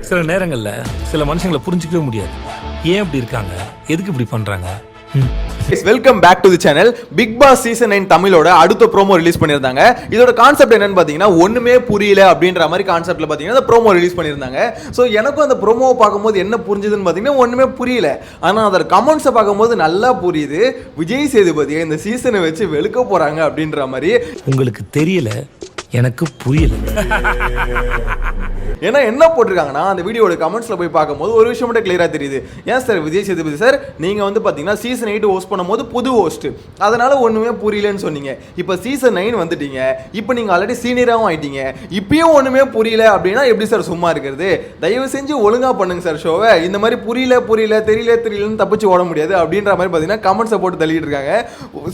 சில நேரங்கள்ல சில மனுஷங்களை புரிஞ்சிக்கவே முடியாது. ஏன் இப்படி இருக்காங்க, எதுக்கு இப்படி பண்றாங்க. Welcome back to the channel. Bigg Boss season 9 தமிழோட அடுத்த ப்ரோமோ ரிலீஸ் பண்ணியிருந்தாங்க. இதோட கான்செப்ட் என்னன்னு பார்த்தீங்கன்னா ஒண்ணுமே புரியல அப்படின்ற மாதிரி கான்செப்ட்ல பார்த்தீங்கன்னா இந்த ப்ரோமோ ரிலீஸ் பண்ணியிருந்தாங்க. ஸோ எனக்கும் அந்த ப்ரோமோவை பார்க்கும்போது என்ன புரிஞ்சுதுன்னு பார்த்தீங்கன்னா ஒண்ணுமே புரியல. ஆனால் அதோட கமெண்ட்ஸை பார்க்கும்போது நல்லா புரியுது. விஜய் சேதுபதியை இந்த சீசனை வச்சு வெளுக்க போறாங்க அப்படின்ற மாதிரி. உங்களுக்கு தெரியல, எனக்கு புரியல. ஏன்னா என்ன போட்டிருக்காங்கன்னா அந்த வீடியோட கமெண்ட்ஸ்ல போய் பார்க்கும்போது ஒரு விஷயம் மட்டும் கிளியரா தெரியுது. ஏன் சார் விஜய் சேதுபதி சார், நீங்க வந்து பாத்தீங்கன்னா சீசன் 8 ஹோஸ்ட் பண்ணும்போது புது ஹோஸ்ட், அதனால ஒண்ணுமே புரியலன்னு சொன்னீங்க. இப்போ சீசன் 9 வந்துட்டீங்க, இப்போ நீங்க ஆல்ரெடி சீனியராகவும் ஆயிட்டீங்க, இப்பயும் ஒண்ணுமே புரியல அப்படின்னா எப்படி சார் சும்மா இருக்கிறது? தயவு செஞ்சு ஒழுங்கா பண்ணுங்க சார் ஷோவை. இந்த மாதிரி புரியல தெரியலன்னு தப்பிச்சு ஓட முடியாது அப்படின்ற மாதிரி பாத்தீங்கன்னா கமெண்ட்ஸை போட்டு தள்ளிட்டு இருக்காங்க.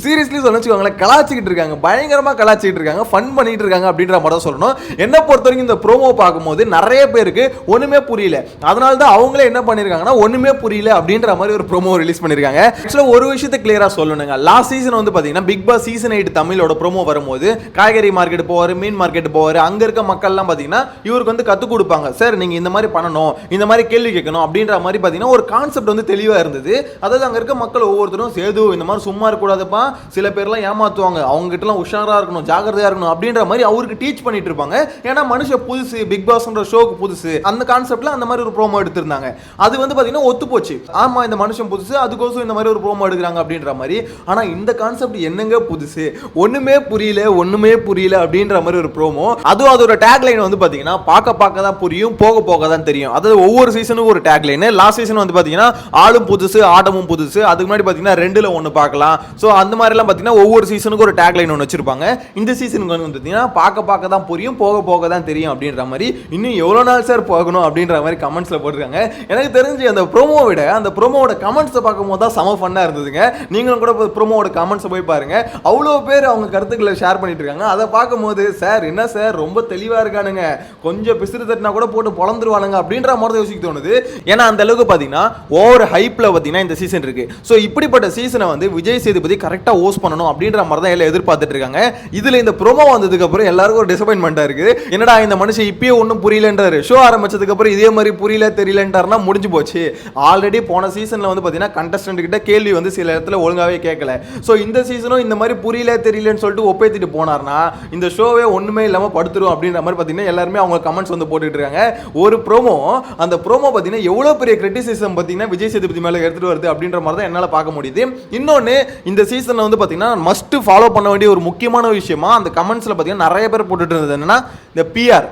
சீரியஸ்லி சொல்லுவாங்களேன், கலாச்சிக்கிட்டு இருக்காங்க, பயங்கரமா கலாச்சிக்கிட்டு இருக்காங்க, ஃபன் பண்ணிட்டு இருக்காங்க அப்படின்ற மாதிரி தான் சொல்லணும். என்ன பொறுத்த வரைக்கும் இந்த ப்ரோமோ பார்க்கும்போது நிறைய பேருக்கு ஒண்ணுமே புரியல. அதனால தான் அவங்களே என்ன பண்ணிருக்காங்கன்னா ஒண்ணுமே புரியல அப்படின்ற மாதிரி ஒரு ப்ரோமோ ரிலீஸ் பண்ணிருக்காங்க. ஆக்சுவலா ஒரு விஷயத்தை கிளியரா சொல்லணுங்க. லாஸ்ட் சீசன் வந்து பாத்தீங்கன்னா பிக் பாஸ் சீசன் 8 தமிழோட ப்ரோமோ வரும்போது காய்கறி மார்க்கெட் போவாரு, மீன் மார்க்கெட் போவாரு, அங்க இருக்க மக்கள் எல்லாம் பாத்தீங்கன்னா இவருக்கு வந்து கத்து கொடுப்பாங்க. சார் நீங்க இந்த மாதிரி பண்ணணும், இந்த மாதிரி கேள்வி கேட்கணும் அப்படின்ற மாதிரி பாத்தீங்கன்னா ஒரு கான்செப்ட் வந்து தெளிவா இருந்தது. அதாவது அங்க இருக்க மக்கள் ஒவ்வொருத்தரும் சேது இந்த மாதிரி சும்மா இருக்க கூடாதுப்பா, சில பேர்லாம் ஏமாத்துவாங்க, அவங்க கிட்ட எல்லாம் உஷாரா இருக்கணும், ஜாக்கிரதையா இருக்கணும் அப்படின்ற மாதிரி அவருக்கு டீச் பண்ணிட்டு இருப்பாங்க. ஏன்னா மனுஷன் புதுசு, பிக் பாஸ்ன்ற ஷோக்கு புதுசு, அந்த கான்செப்ட்ல அந்த மாதிரி ஒரு ப்ரோமோ எடுத்திருந்தாங்க. அது வந்து பாத்தீங்கன்னா ஒத்து போச்சு. ஆமா இந்த மனுஷன் புதுசு, அதுக்கோசம் இந்த மாதிரி ஒரு ப்ரோமோ எடுக்கிறாங்க அப்படின்ற மாதிரி. ஆனா இந்த கான்செப்ட் என்னங்க புதுசு, ஒண்ணுமே புரியல அப்படின்ற மாதிரி ஒரு ப்ரோமோ. அதுவும் அதோட டேக்லைன் வந்து பாத்தீங்கன்னா பார்க்க தான் புரியும், போக தான் தெரியும். அதாவது ஒவ்வொரு சீசனுக்கும் ஒரு டேக்லைன். லாஸ்ட் சீசன் வந்து பாத்தீங்கன்னா ஆளும் புதுசு, ஆட்டமும் புதுசு, அதுக்கு முன்னாடி பாத்தீங்கன்னா ரெண்டுல ஒன்னு பார்க்கலாம். சோ அந்த மாதிரி எல்லாம் பாத்தீங்கன்னா ஒவ்வொரு சீசனுக்கும் ஒரு டேக்லைன் ஒன்னு வச்சிருப்பாங்க. இந்த சீசனுக்கு வந்து பாத்தீங்கன்னா பார்க்க தான் புரியும், போக தான் தெரியும் அப்படின்ற மாதிரி. இன்னும் எவ்வளவு நாள் சார் போகணும் அப்படின்ற மாதிரி கமெண்ட்ஸ்ல போட்டிருக்காங்க. எனக்கு தெரிஞ்சு அந்த ப்ரோமோ விட அந்த ப்ரோமோட கமெண்ட்ஸை பார்க்கும்போது தான் செம ஃபன்னா இருந்ததுங்க. நீங்களும் கூட ப்ரோமோட கமெண்ட்ஸை போய் பாருங்க. அவ்வளோ பேர் அவங்க கருத்துக்களை ஷேர் பண்ணிட்டு இருக்காங்க. அதை பார்க்கும்போது சார் என்ன சார் ரொம்ப தெளிவா இருக்கானுங்க, கொஞ்சம் பிசிறு தட்டினா கூட போட்டு பொழந்துருவானுங்க அப்படின்ற மாதிரி யோசிக்க தோணுது. ஏன்னா அந்த அளவுக்கு பார்த்தீங்கன்னா ஓவர் ஹைப்ல பார்த்தீங்கன்னா இந்த சீசன் இருக்கு. ஸோ இப்படிப்பட்ட சீசனை வந்து விஜய் சேதுபதி கரெக்டாக ஹோஸ்ட் பண்ணணும் அப்படின்ற மாதிரி தான் எல்லாம் எதிர்பார்த்துட்டு இருக்காங்க. இதுல இந்த ப்ரோமோ வந்ததுக்கு அப்புறம் எல்லாருக்கும் ஒரு டிசப்பாயின்மெண்டா இருக்கு. என்னடா இந்த மனுஷன் இப்பயே ஒன்றும் புரியலன்றாரு, ஷோ ஆரம்பிச்சதுக்கு அப்புறம் இதே மாதிரி புரியல தெரியலன்றாருன்னா முடிஞ்சு போச்சு. ஆல்ரெடி போன சீசன்ல வந்து பாத்தீங்கன்னா கண்டஸ்டன்ட் கிட்ட கேள்வி வந்து சில இடத்துல ஒழுங்காவே கேட்கல. சோ இந்த சீசனும் இந்த மாதிரி புரியல தெரியலன்னு சொல்லிட்டு ஒப்பேத்திட்டு போனார்னா இந்த ஷோவே ஒண்ணுமே இல்லாம படுத்துரும் அப்படின்ற மாதிரி பாத்தீங்கன்னா எல்லாருமே அவங்க கமெண்ட்ஸ் வந்து போட்டுட்டு இருக்காங்க. ஒரு ப்ரோமோ, அந்த ப்ரோமோ பாத்தீங்கன்னா எவ்வளவு பெரிய கிரிட்டிசிசம் பாத்தீங்கன்னா விஜய் சேதுபதி மேல எடுத்துட்டு வருது அப்படின்ற மாதிரி தான் என்னால பார்க்க முடியுது. இன்னொன்னு இந்த சீசன்ல வந்து பாத்தீங்கன்னா மஸ்ட் ஃபாலோ பண்ண வேண்டிய ஒரு முக்கியமான விஷயமா அந்த கமெண்ட்ஸ்ல பாத்தீங்கன்னா நிறைய பேர் போட்டுட்டு இருந்தது என்னன்னா இந்த பிஆர்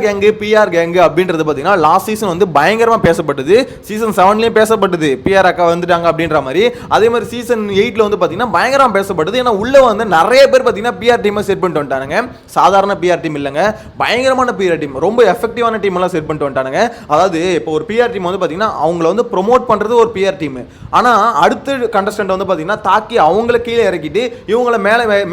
கேங்கு அப்படின்றது பார்த்தீங்கன்னா லாஸ்ட் சீசன் வந்து பயங்கரமாக பேசப்பட்டது. சீசன் 7லயும் பேசப்பட்டது, பிஆர் அக்கா வந்துட்டாங்க அப்படின்ற மாதிரி. அதே மாதிரி சீசன் 8ல வந்து பார்த்தீங்கன்னா பயங்கரமாக பேசப்பட்டது. ஏன்னா உள்ள வந்து நிறைய பேர் பார்த்தீங்கன்னா பிஆர் டீமை செட் பண்ணிட்டு வந்துட்டானுங்க. சாதாரண பிஆர் டீம் இல்லைங்க, பயங்கரமான பிஆர் டீம், ரொம்ப எஃபெக்டிவான டீம் எல்லாம் செட் பண்ணிட்டு வந்துட்டானுங்க. அதாவது இப்போ ஒரு பிஆர் டீம் வந்து பார்த்தீங்கன்னா அவங்கள வந்து ப்ரொமோட் பண்ணுறது ஒரு பிஆர் டீம். ஆனால் அடுத்த கண்டஸ்டன்ட் வந்து பார்த்தீங்கன்னா தாக்கி அவங்கள கீழே இறக்கிட்டு இவங்கள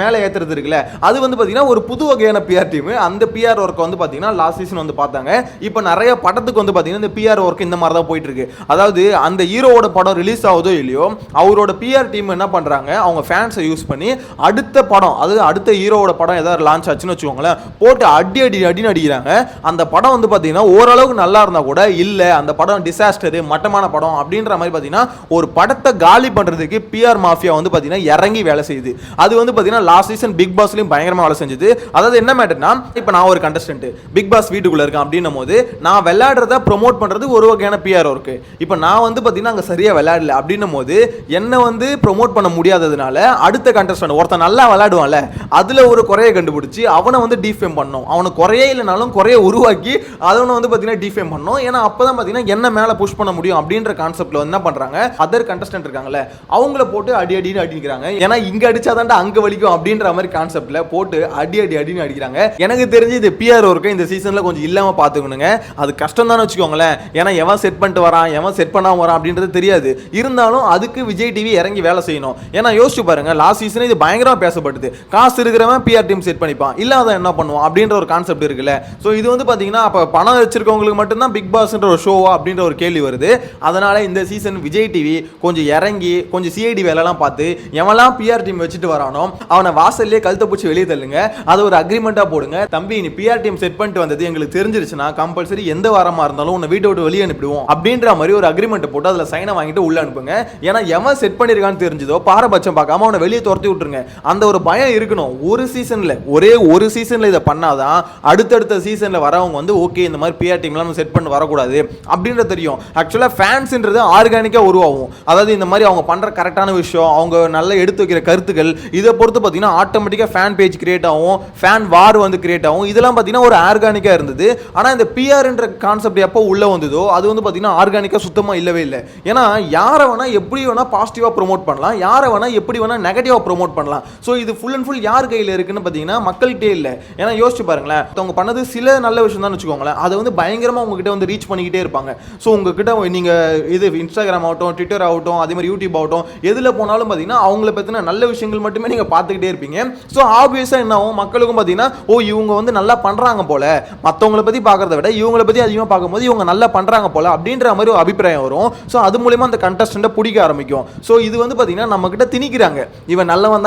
மேலே ஏற்றுறது இருக்குல்ல, அது வந்து பார்த்தீங்கன்னா ஒரு புது வகையான பிஆர் டீம். அந்த பிஆர் ஒர்க் வந்து பார்த்தீங்கன்னா லாஸ்ட் சீசன் வந்து பார்த்தாங்க. இப்போ நிறைய படத்துக்கு வந்து பார்த்தீங்கன்னா இந்த பிஆர் ஒர்க் இந்த மாதிரி தான் போயிட்டு இருக்கு. அதாவது அந்த ஹீரோவோட படம் ரிலீஸ் ஆகுதோ இல்லையோ அவரோட பிஆர் டீம் என்ன பண்றாங்க, அவங்க ஃபேன்ஸை யூஸ் பண்ணி அடுத்த படம், அதாவது அடுத்த ஹீரோவோட படம் ஏதாவது லான்ச் ஆச்சுன்னு வச்சுக்கோங்களேன், போட்டு அடின்னு அடிக்கிறாங்க. அந்த படம் வந்து பார்த்தீங்கன்னா ஓரளவுக்கு நல்லா இருந்தா கூட இல்ல அந்த படம் டிசாஸ்டர், மட்டமான படம் அப்படின்ற மாதிரி பார்த்தீங்கன்னா ஒரு படத்தை காலி பண்றதுக்கு பிஆர் மாஃபியா வந்து பார்த்தீங்கன்னா இறங்கி வேலை செய்யுது. அது வந்து பார்த்தீங்கன்னா லாஸ்ட் சீசன் பிக் பாஸ்லயும் பயங்கரமா வேலை செஞ்சது. அதாவது என்ன மேட்டர்னா, இப்போ நான் ஒரு கண்டஸ்டன்ட் பிக் பாஸ் வீட்டுக்குள்ள இருக்கேன் அப்படின்னும் போது நான் விளையாடுறத ப்ரோமோட் பண்றது ஒரு வகையான பிஆர் ஒர்க். இப்போ நான் வந்து பார்த்தீங்கன்னா அங்கே சரியா விளையாடல அப்படின்னும் போது என்ன வந்து ப்ரோமோட் பண்ண முடியாததுனால அடுத்த கண்டஸ்டன்ட் ஒருத்தன் நல்லா விளையாடுவான்ல அதுல ஒரு குறையை கண்டுபிடிச்சு அவனை வந்து டிஃபேம் பண்ணணும். அவனுக்கு குறையே இல்லைனாலும் குறையை உருவாக்கி அவனை வந்து பார்த்தீங்கன்னா டிஃபேம் பண்ணணும். ஏன்னா அப்பதான் பார்த்தீங்கன்னா என்ன மேலே புஷ் பண்ண முடியும் அப்படின்ற கான்செப்ட்ல என்ன பண்றாங்க, அதர் கண்டஸ்டன்ட் இருக்காங்கல்ல அவங்கள போட்டு அடின்னு அடிக்கிறாங்க. ஏன்னா இங்க அடிச்சாதான்டா அங்க வலிக்கும் அப்படின்ற மாதிரி கான்செப்ட்ல போட்டு அடின்னு அடிக்கிறாங்க. எனக்கு தெரிஞ்சு இது பிஆர் ஒர்க் இந்த சீசன்ல கொஞ்சம் இல்லாம பாத்துக்கணுங்க. அது கஷ்டம் தான் வச்சுக்கோங்களேன். ஏன்னா எவன் செட் பண்ணிட்டு வரான், எவன் செட் பண்ணாம வரான் அப்படின்றது தெரியாது. இருந்தாலும் அதுக்கு விஜய் டிவி இறங்கி வேலை செய்யணும். ஏன்னா யோசிச்சு பாருங்க, லாஸ்ட் சீசன் இது பயங்கரமா பேசப்பட்டது. காசு இருக்கிறவன் பிஆர் டீம் செட் பண்ணிப்பான், இல்லாத என்ன பண்ணுவான் அப்படின்ற ஒரு கான்செப்ட் இருக்குல்ல. ஸோ இது வந்து பாத்தீங்கன்னா அப்ப பணம் வச்சிருக்கவங்களுக்கு மட்டும்தான் பிக் பாஸ்ன்ற ஒரு ஷோவா அப்படின்ற ஒரு கேள்வி வருது. அதனால இந்த சீசன் விஜய் டிவி கொஞ்சம் இறங்கி கொஞ்சம் சிஐடி வேலைலாம் பார்த்து எவெல்லாம் பிஆர் டீம் வச்சுட்டு வரானோ அவனை வாசல்லே கழுத்தை பூச்சி வெளியே தள்ளுங்க. அது ஒரு அக்ரிமெண்டா போடுங்க. தம்பி நீ பிஆர் டீம் செட் பண்ணிட்டு போயிட்டு வந்தது எங்களுக்கு தெரிஞ்சிருச்சுன்னா கம்பல்சரி எந்த வாரமா இருந்தாலும் உன்னை வீட்டை விட்டு வெளியே அனுப்பிடுவோம் அப்படின்ற மாதிரி ஒரு அக்ரிமெண்ட் போட்டு அதுல சைனை வாங்கிட்டு உள்ள அனுப்புங்க. ஏன்னா எவன் செட் பண்ணிருக்கான்னு தெரிஞ்சதோ பாரபட்சம் பார்க்காம அவனை வெளியே துரத்தி விட்டுருங்க. அந்த ஒரு பயம் இருக்கணும். ஒரு சீசன்ல ஒரே ஒரு சீசன்ல இதை பண்ணாதான் அடுத்தடுத்த சீசன்ல வரவங்க வந்து ஓகே இந்த மாதிரி பிஆர் டீம்லாம் செட் பண்ணி வரக்கூடாது அப்படின்றது தெரியும். ஆக்சுவலா ஃபேன்ஸ்ன்றது ஆர்கானிக்கா உருவாகும். அதாவது இந்த மாதிரி அவங்க பண்ற கரெக்டான விஷயம், அவங்க நல்லா எடுத்து வைக்கிற கருத்துக்கள், இதை பொறுத்து பார்த்தீங்கன்னா ஆட்டோமேட்டிக்கா ஃபேன் பேஜ் கிரியேட் ஆகும், ஃபேன் வார் வந்து கிரியேட் ஆகும். இதெல்லாம் பார்த்தீங்கன்னா ஒரு ஆர்கானிக்கா இருந்தது. ஆனா இந்த பிஆர்ன்ற கான்செப்ட் எப்போ உள்ள வந்ததோ அது வந்து பார்த்தீங்கன்னா ஆர்கானிக்கா சுத்தமா இல்லவே இல்லை. ஏன்னா யாரை வேணா எப்படி வேணா பாசிட்டிவா ப்ரோமோட் பண்ணலாம், யாரை வேணா எப்படி வேணா நெகட்டிவா ப்ரோமோட் பண்ணலாம். ஸோ இது ஃபுல் அண்ட் ஃபுல் யார் கையில் இருக்குன்னு பார்த்தீங்கன்னா மக்கள்கிட்டே இல்லை. ஏன்னா யோசிச்சு பாருங்களேன், அவங்க பண்ணது சில நல்ல விஷயம் தான் வச்சுக்கோங்களேன், அதை வந்து பயங்கரமா உங்ககிட்ட வந்து ரீச் பண்ணிக்கிட்டே இருப்பாங்க. ஸோ உங்ககிட்ட நீங்க இது இன்ஸ்டாகிராம் ஆகட்டும், ட்விட்டர் ஆகட்டும், அதே மாதிரி யூடியூப் ஆகட்டும், எதுல போனாலும் பார்த்தீங்கன்னா அவங்கள பத்தின நல்ல விஷயங்கள் மட்டுமே நீங்க பார்த்துக்கிட்டே இருப்பீங்க. ஸோ ஆப்வியஸா என்ன ஆகும், மக்களுக்கும் பார்த்தீங்கன்னா ஓ இவங்க வந்து நல்லா பண்றாங்க போல, மற்றவங்களை பத்தி பார்க்கறத விட இவங்களை பத்தி அதிகமாக பார்க்கும்போது இவங்க நல்லா பண்றாங்க போல அப்படின்ற மாதிரி ஒரு அபிப்பிராயம் வரும். ஸோ அது மூலமா அந்த கண்டஸ்டன்ட்டை பிடிக்க ஆரம்பிக்கும். ஸோ இது வந்து பார்த்தீங்கன்னா நம்ம கிட்ட திணிக்கிறாங்க, இவன் நல்லவன்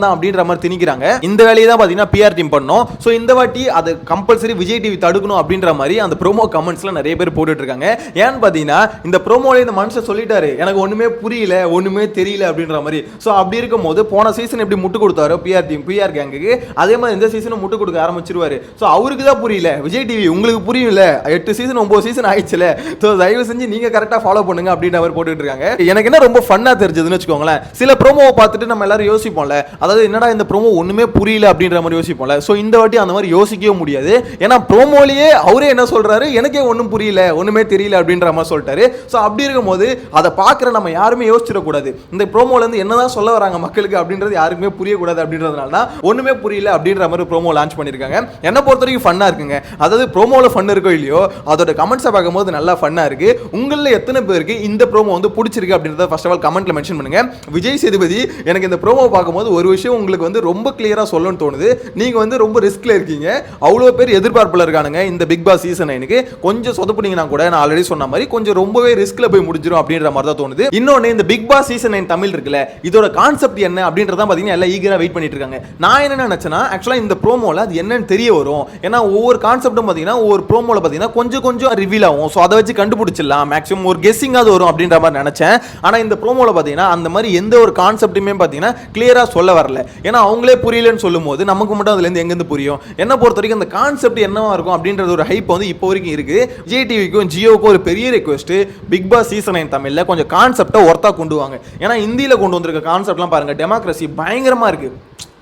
தான் அப்படின்ற மாதிரி திணிக்கிறாங்க. இந்த வேலையை தான் பார்த்தீங்கன்னா பிஆர் டீம் பண்ணோம். ஸோ இந்த வாட்டி அது கம்பல்சரி விஜய் டிவி தடுக்கணும் அப்படின்ற மாதிரி அந்த ப்ரோமோ கமெண்ட்ஸ்ல நிறைய பேர் போட்டுட்டு இருக்காங்க. ஏன்னு பார்த்தீங்கன்னா இந்த ப்ரோமோல இந்த மனுஷன் சொல்லிட்டாரு எனக்கு ஒண்ணுமே புரியல ஒண்ணுமே தெரியல அப்படின்ற மாதிரி. ஸோ அப்படி இருக்கும் போது போன சீசன் எப்படி முட்டு கொடுத்தாரோ பிஆர் டீம் பிஆர் கேங்குக்கு, அதே மாதிரி இந்த சீசனும் முட்டு கொடுக்க ஆரம்பிச்சிருவாரு. ஸோ அவருக்கு தான் புரியல, விஜய் டிவி உங்களுக்கு புரியல, 8 சீசன் 9 சீசன் ஆயிடுச்சுல, ஸோ தயவு செஞ்சு நீங்க கரெக்டா ஃபாலோ பண்ணுங்க அப்படின்ற மாதிரி போட்டுட்டு இருக்காங்க. எனக்கு என்ன ரொம்ப ஃபன்னா தெரிஞ்சதுன்னு வச்சுக்கோங்களேன், சில ப்ரோமோவை பார்த்துட்டு நம்ம எல்லாரும் யோசிப்போம்ல, அதாவது என்னடா இந்த ப்ரோமோ ஒண்ணுமே புரியல அப்படின்ற மாதிரி யோசிப்போம்ல. ஸோ இந்த வாட்டி அந்த மாதிரி யோசிக்கவே முடியாது. ஏன்னா ப்ரோமோலயே அவரே என்ன சொல்றாரு, எனக்கே ஒன்றும் புரியல ஒண்ணுமே தெரியல அப்படின்ற மாதிரி சொல்லிட்டாரு. ஸோ அப்படி இருக்கும்போது அதை பார்க்குற நம்ம யாருமே யோசிச்சிடக்கூடாது, இந்த ப்ரோமோல இருந்து என்னதான் சொல்ல வராங்க மக்களுக்கு அப்படின்றது யாருக்குமே புரியக்கூடாது அப்படின்றதுனால தான் ஒண்ணுமே புரியல அப்படின்ற மாதிரி ப்ரோமோ லான்ச் பண்ணிருக்காங்க. என்ன பொறுத்த வரைக்கும் ஃபன்னா இருக்குங்க. அதாவது ப்ரோமோல ஃபன் இருக்கோ இல்லையோ, அதோட கமெண்ட்ஸை பார்க்கும்போது நல்லா ஃபன்னா இருக்கு. உங்களில் எத்தனை பேருக்கு இந்த ப்ரோமோ வந்து பிடிச்சிருக்கு அப்படின்றத ஃபர்ஸ்ட் ஆஃப் ஆல் கமெண்ட்ல மென்ஷன் பண்ணுங்க. விஜய் சேதுபதி எனக்கு இந்த ப்ரோமோ பார்க்கும்போது ஒரு விஷயம் உங்களுக்கு வந்து ரொம்ப கிளியரா சொல்லணும்னு தோணுது. நீங்க வந்து ரொம்ப ரிஸ்க்ல இருக்கீங்க, அவ்வளோ பேர் எதிர்பார்ப்புல இருக்கானுங்க இந்த பிக் பாஸ் சீசன் 9க்கு. கொஞ்சம் சொதப்புனீங்கன்னா கூட நான் ஆல்ரெடி சொன்ன மாதிரி கொஞ்சம் ரொம்பவே ரிஸ்க்ல போய் முடிஞ்சிடும் அப்படின்ற மாதிரி தான் தோணுது. இன்னொன்று இந்த பிக் பாஸ் சீசன் 9 தமிழ் இருக்குல்ல, இதோட கான்செப்ட் என்ன அப்படின்றத பார்த்தீங்கன்னா எல்லாம் ஈகரா வெயிட் பண்ணிட்டு இருக்காங்க. நான் என்ன நினைச்சேன்னா ஆக்சுவலா இந்த ப்ரோமோல அது என்னன்னு தெரிய வரும். ஏன்னா ஒவ்வொரு கான்செப்டும் பார்த்தீங்கன்னா ஒவ்வொரு ப்ரோமோல பார்த்தீங்கன்னா கொஞ்சம் கொஞ்சம் ரிவீல் ஆகும். ஸோ அதை வச்சு கண்டுபிடிச்சிடலாம், மேக்ஸிமம் ஒரு கெஸ்ஸிங்காவது வரும் அப்படின்ற மாதிரி நினைச்சேன். ஆனா இந்த ப்ரோமோல பார்த்தீங்கன்னா அந்த மாதிரி எந்த ஒரு கான்செப்ட்டுமே பார்த்தீங்கன்னா கிளியரா சொல்ல வரல. ஏன்னா அவங்களே புரியலன்னு சொல்லும் போது நமக்கு மட்டும் அதுல இருந்து எங்கேருந்து புரியும். என்ன பொறுத்த வரைக்கும் அந்த கான்செப்ட் என்னவா இருக்கும் அப்படின்றது ஒரு ஹைப் வந்து இப்போ வரைக்கும் இருக்கு. விஜய் டிவிக்கும் ஜியோவுக்கும் ஒரு பெரிய ரெக்வெஸ்ட், பிக் பாஸ் சீசன் 9 தமிழ்ல கொஞ்சம் கான்செப்டை ஒர்த்தா கொண்டு வாங்க. ஏன்னா இந்தியில கொண்டு வந்திருக்க கான்செப்ட்லாம் பாருங்க, டெமோக்ரஸி பயங்கரமா இருக்கு.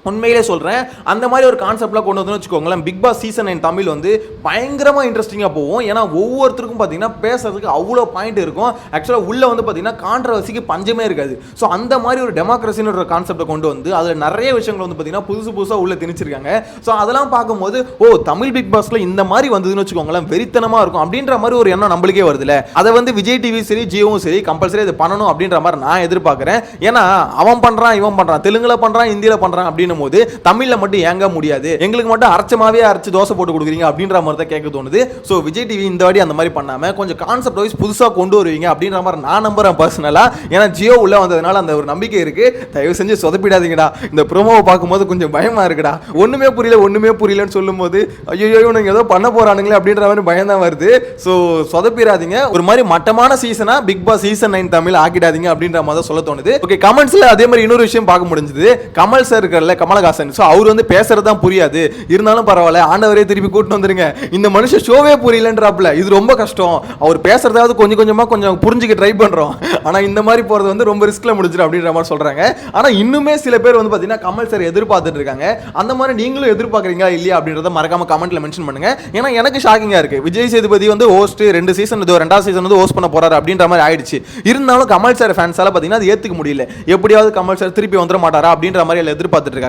உண்மையிலே சொல்கிறேன், அந்த மாதிரி ஒரு கான்செப்ட்லாம் கொண்டு வந்து வச்சுக்கோங்களேன், பிக் பாஸ் சீசன் 9 தமிழ் வந்து பயங்கரமாக இன்ட்ரெஸ்டிங்காக போகும். ஏன்னா ஒவ்வொருத்தருக்கும் பார்த்தீங்கன்னா பேசுறதுக்கு அவ்வளோ பாயிண்ட் இருக்கும். ஆக்சுவலாக உள்ளே வந்து பார்த்தீங்கன்னா கான்ட்ரவர்சிக்கு பஞ்சமே இருக்காது. ஸோ அந்த மாதிரி ஒரு டெமோக்ரஸின்னு ஒரு கான்செப்டை கொண்டு வந்து அதில் நிறைய விஷயங்கள் வந்து பார்த்தீங்கன்னா புதுசாக உள்ளே திணிச்சிருக்காங்க. ஸோ அதெல்லாம் பார்க்கும்போது ஓ தமிழ் பிக் பாஸில் இந்த மாதிரி வந்ததுன்னு வச்சுக்கோங்களேன் வெறித்தனமாக இருக்கும் அப்படின்ற மாதிரி ஒரு எண்ணம் நம்மளுக்கே வருதுல்ல. அதை வந்து விஜய் டிவி சரி ஜியோவும் சரி கம்பல்சரி இதை பண்ணணும் அப்படின்ற மாதிரி நான் எதிர்பார்க்குறேன். ஏன்னா அவன் பண்ணுறான் இவன் பண்ணுறான், தெலுங்குல பண்ணுறான் இந்தியில் பண்ணுறான் அப்படின்னு போது தமிழ்ல மட்டும் ஏங்க முடியாது, எங்களுக்கு மட்டும் அரைச்சமாவே அரைச்சு தோசை போட்டு கொடுக்குறீங்க அப்படின்ற மாதிரி தான் கேட்க தோணுது. ஸோ விஜய் டிவி இந்த வாட்டி அந்த மாதிரி பண்ணாம கொஞ்சம் கான்செப்ட் வைஸ் புதுசாக கொண்டு வருவீங்க அப்படின்ற மாதிரி நான் நம்புறேன் பர்சனலா. ஏன்னா ஜியோ உள்ள வந்ததுனால அந்த ஒரு நம்பிக்கை இருக்கு. தயவு செஞ்சு சொதப்பிடாதீங்கடா, இந்த ப்ரோமோவை பார்க்கும்போது கொஞ்சம் பயமா இருக்குடா, ஒண்ணுமே புரியலன்னு சொல்லும் போது ஐயோ நீங்க ஏதோ பண்ண போறானுங்களே அப்படின்ற மாதிரி பயம் தான் வருது. ஸோ சொதப்பிடாதீங்க, ஒரு மாதிரி மட்டமான சீசனா பிக் பாஸ் சீசன் 9 தமிழ் ஆக்கிடாதீங்க அப்படின்ற மாதிரி சொல்ல தோணுது. ஓகே, கமெண்ட்ஸ்ல அதே மாதிரி இன்னொரு விஷயம் பார்க்க முடிஞ்சது. கமல் சார் இருக்கல, கமலஹாசன், சோ அவர் வந்து பேசுறது தான் புரியாது, இருந்தாலும் பரவாயில்ல ஆண்டவரே திருப்பி கூட்டு வந்துருங்க, இந்த மனுஷன் ஷோவே புரியலன்றாப்ல, இது ரொம்ப கஷ்டம், அவர் பேசுறதாவது கொஞ்சம் புரிஞ்சுக்க ட்ரை பண்றோம், ஆனா இந்த மாதிரி போறது வந்து ரொம்ப ரிஸ்க்ல முடிஞ்சிடும் அப்படின்ற மாதிரி சொல்றாங்க. ஆனா இன்னுமே சில பேர் வந்து பாத்தீங்கன்னா கமல் சார் எதிர்பார்த்துட்டு இருக்காங்க. அந்த மாதிரி நீங்களும் எதிர்பார்க்கறீங்களா இல்லையா அப்படின்றத மறக்காம கமெண்ட்ல மென்ஷன் பண்ணுங்க. ஏன்னா எனக்கு ஷாக்கிங்கா இருக்கு, விஜய் சேதுபதி வந்து ஹோஸ்ட் 2 சீசன் இது 2வது சீசன் வந்து ஹோஸ்ட் பண்ண போறாரு அப்படின்ற மாதிரி ஆயிடுச்சு. இருந்தாலும் கமல் சார் ஃபேன்ஸால பாத்தீங்கன்னா அது ஏத்துக்க முடியல, எப்படியாவது கமல் சார் திருப்பி வந்துட மாட்டாரா அப்படின்ற மாதிரி எல்லாம் எதிர்பார்த்துட்டு இருக்காங்க.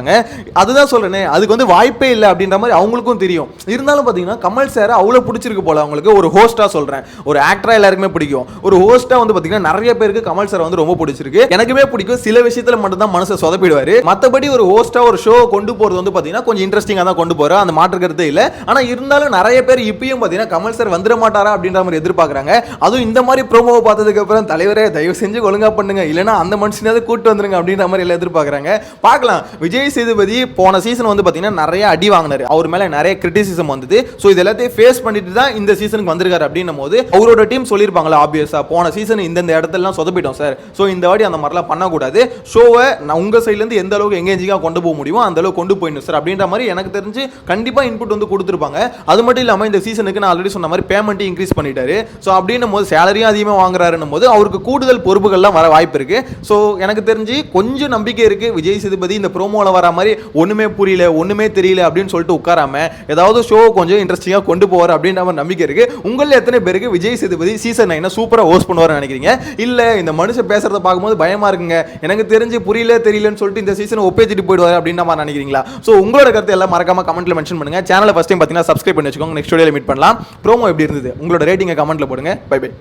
அதுதான் சொல்றேனே, அதுக்கு வந்து வாய்ப்பே இல்லை அப்படின்ற மாதிரி அவங்களுக்கும் தெரியும். இருந்தாலும் பாத்தீங்கன்னா கமல் சார் அவ்வளவு பிடிச்சிருக்கு போல அவங்களுக்கு. ஒரு ஹோஸ்டா சொல்றேன், ஒரு ஆக்டரா எல்லாருக்குமே பிடிக்கும், ஒரு ஹோஸ்டா வந்து பாத்தீங்கன்னா நிறைய பேருக்கு கமல் சார் வந்து ரொம்ப பிடிச்சிருக்கு. எனக்குமே பிடிக்கும், சில விஷயத்துல மட்டும் தான் மனசை சொதப்பிடுவாரு. மத்தபடி ஒரு ஹோஸ்டா ஒரு ஷோ கொண்டு போறது வந்து பாத்தீங்கன்னா கொஞ்சம் இன்ட்ரெஸ்டிங்கா தான் கொண்டு போறாரு, அந்த மாற்று கருத்தே இல்ல. ஆனா இருந்தாலும் நிறைய பேர் இப்பயும் பாத்தீங்கன்னா கமல் சார் வந்துட மாட்டாரா அப்படின்ற மாதிரி எதிர்பார்க்கறாங்க. அதுவும் இந்த மாதிரி ப்ரோமோவை பார்த்ததுக்கு அப்புறம் தலைவரே தயவு செஞ்சு ஒழுங்கா பண்ணுங்க, இல்லைன்னா அந்த மனுஷனாவது கூட்டு வந்துருங்க அப்படின்ற மாதிரி எல்லாம் எதிர்பார்க்கறாங்க. பார்க்கலாம் விஜய் விஜய் சேதுபதி போன சீசன் வந்து பார்த்தீங்கன்னா நிறைய அடி வாங்கினாரு, அவர் மேலே நிறைய கிரிட்டிசிசம் வந்தது. ஸோ இது எல்லாத்தையும் ஃபேஸ் பண்ணிட்டு தான் இந்த சீசனுக்கு வந்திருக்காரு. அப்படின்னும் போது அவரோட டீம் சொல்லியிருப்பாங்களா ஆப்வியஸாக போன சீசன் இந்த இடத்துலலாம் சொதப்பிட்டோம் சார், ஸோ இந்த வாட்டி அந்த மாதிரிலாம் பண்ணக்கூடாது, ஷோவை உங்கள் சைட்லேருந்து எந்த அளவுக்கு எங்கேஜிங்காக கொண்டு போக முடியுமோ அந்த அளவுக்கு கொண்டு போயிடணும் சார் அப்படின்ற மாதிரி எனக்கு தெரிஞ்சு கண்டிப்பாக இன்புட் வந்து கொடுத்துருப்பாங்க. அது மட்டும் இல்லாமல் இந்த சீசனுக்கு நான் ஆல்ரெடி சொன்ன மாதிரி பேமெண்ட்டையும் இன்க்ரீஸ் பண்ணிட்டாரு. ஸோ அப்படின்னும் போது சேலரியும் அதிகமாக வாங்குறாருன்னும் போது அவருக்கு கூடுதல் பொறுப்புகள்லாம் வர வாய்ப்பு இருக்கு. ஸோ எனக்கு தெரிஞ்சு கொஞ்சம் நம்பிக்கை இருக்கு விஜய் சேதுபதி இந்த ப்ரோமோவில் வர மாதிரி ஒன்றுமே புரியல ஒன்றுமே தெரியல அப்படின்னு சொல்லிட்டு உட்காராம ஏதாவது ஷோ கொஞ்சம் இன்ட்ரெஸ்டிங்காக கொண்டு போவார் அப்படின்ற மாதிரி நம்பிக்கை இருக்கு. உங்களில் எத்தனை பேருக்கு விஜய் சேதுபதி சீசன் 9 சூப்பராக ஹோஸ்ட் பண்ணுவார்னு நினைக்கிறீங்க? இல்லை இந்த மனுஷன் பேசுறத பார்க்கும்போது பயமா இருக்குங்க, எனக்கு தெரிஞ்சு புரியல தெரியலன்னு சொல்லிட்டு இந்த சீசனை ஒப்பேச்சிட்டு போயிடுவார் அப்படின்ற மாதிரி நினைக்கிறீங்களா? ஸோ உங்களோட கருத்து எல்லாம் மறக்காம கமெண்ட்ல மென்ஷன் பண்ணுங்க. சேனலை ஃபர்ஸ்ட் டைம் பார்த்தீங்கன்னா சப்ஸ்கிரைப் பண்ணி வச்சுக்கோங்க. நெக்ஸ்ட் வீடியோல மீட் பண்ணலாம். ப்ரோமோ எப்படி இருந்தது உங்களோட ரேட்டிங்கை கமெண்ட்ல போடுங்க. Bye by.